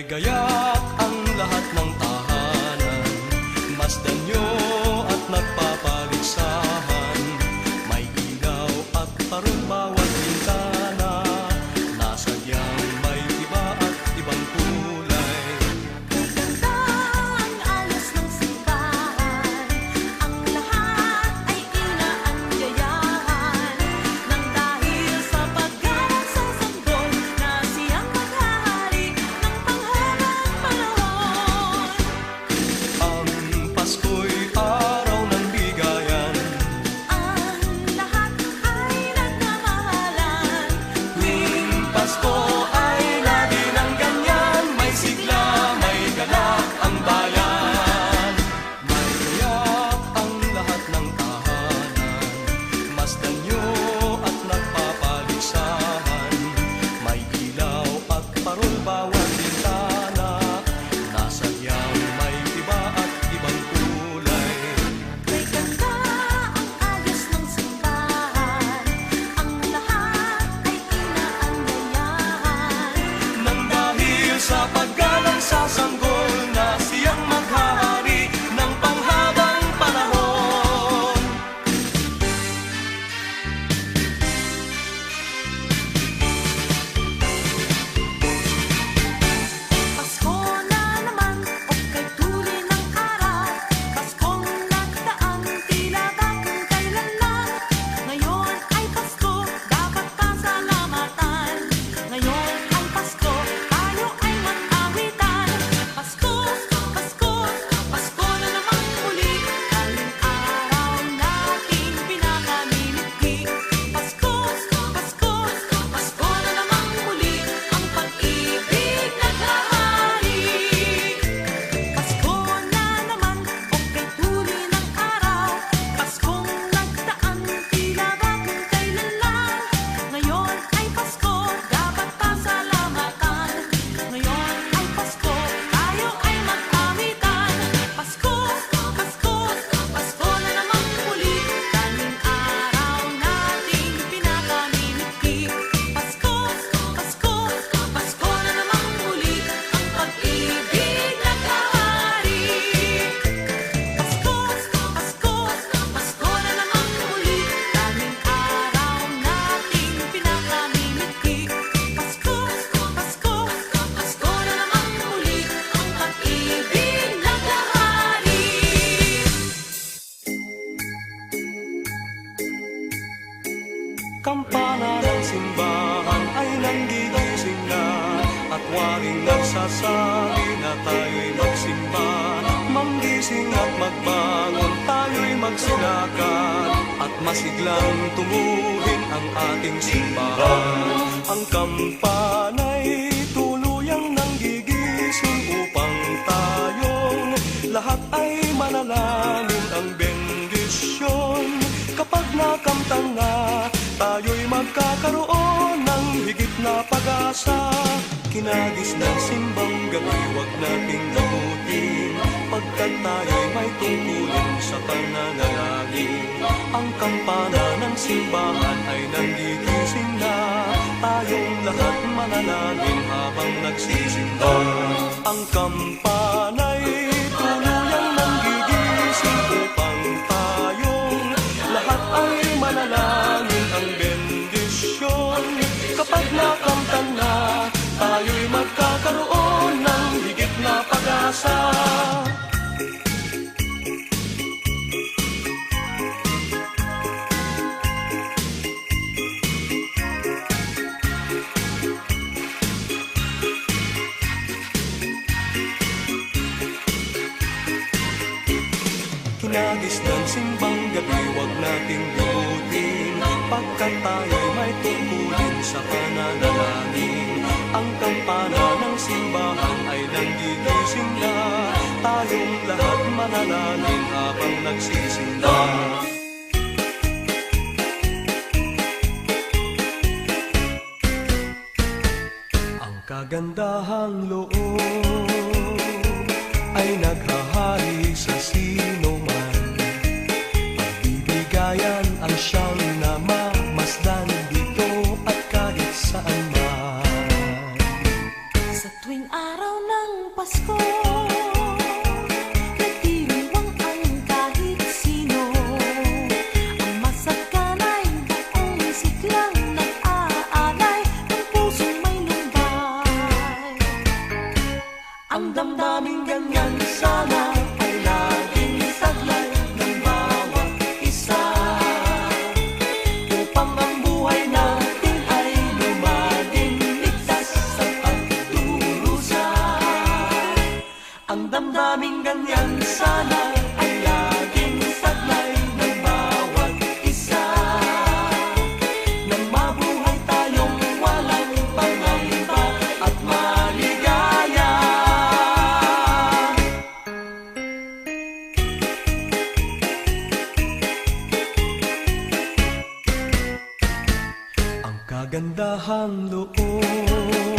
gayak ang lahat ng tahanan, masdan nyo at nagpapaligsahan. May ilaw at parol bawat bintana, nasadyang may iba at ibang kulay. Ganda ang ayos ng simbahan, ang lahat ay inaanyayahan, nang dahil sa paggawa sa sanggol na siyang maghahari ng panghabang panahon. Ang Pasko'y araw ng bigayan, Ang lahat ay nagmamahalan. tuwing Pasko ay lagi ng ganyan, may sigla, may galak ang bayan. May gayak ang lahat ng tahanan, masdan nyo at nagpapaligsahan. May ilaw at parol bawat bintana, nasadyang may iba at ibang kulay. May ganda ang ayos ng simbahan, ang lahat ay inaanyayahan. Nang dahil sa paggalang sa sanggol na siyang maghahari ng panghabang panahon. Pasko na naman o kay tuli ng araw, Paskong nagdaang tila ba kung kailan lang. Ngayon ay Pasko, dapat pasalamatan. Ngayon ay Pasko, tayo ay mag-awitan. Pasko, Pasko, Pasko na namang muli, daling araw nating pinakamimigti. Pasko, Pasko, Pasko na namang muli, ang pag-ibig naghahari. Pasko na naman o kay tuli ng araw, Paskong nagdaan tila ba kung kailan lang. Ngayon ay Pasko, dapat pasalamatan. Ngayon ay Pasko, tayo ay mag-awitan. Pasko, Pasko, Pasko na namang muli, daling araw nating pinakamimigti. Pasko, Pasko, Pasko na namang muli, ang pag-ibig naghahari. Pasko, Pasko, Pasko na namang muli, daling araw nating pinakamimigti. Pasko, Pasko, Pasko na namang muli, ang pag-ibig naghahari. Kampana ng simbahan ay nanggigising na, at waring nagsasabi na tayo'y magsimba. Manggising at magbangon, tayo'y magsilakan, at masiglang tunguhin ang ating simbahan. Ang kampana'y tuluyang nanggigising upang tayong lahat ay manalangin ang bendisyon. Kapag nakamtan na, tayo'y magkakaroon ng higit na pag-asa. Kinagis ng simbang gabi, wag nating limutin, pagkat tayo'y may tungkulin sa pananalangin. Ang kampana ng simbahan ay nanggigising na, tayong lahat manalangin habang nagsisimba. Ang kampana'y tuluyang nanggigising upang tayong lahat ay manalangin ang bendisyon. Kapag nakamtan na, tayo'y magkakaroon ng higit na pag-asa. Kinagis ng simbang gabi, wag nating limutin, pagkat tayo'y may tungkulin sa pananalangin. Ang kampana ng simbahan ay nanggigising na, tayong lahat manalangin habang nagsisimba. Ang kagandahang loob ay naghahari sa sino man. Pagbibigayan ang siyang namamasdan dito at kahit saan man. Sa tuwing araw ng kagandahang loob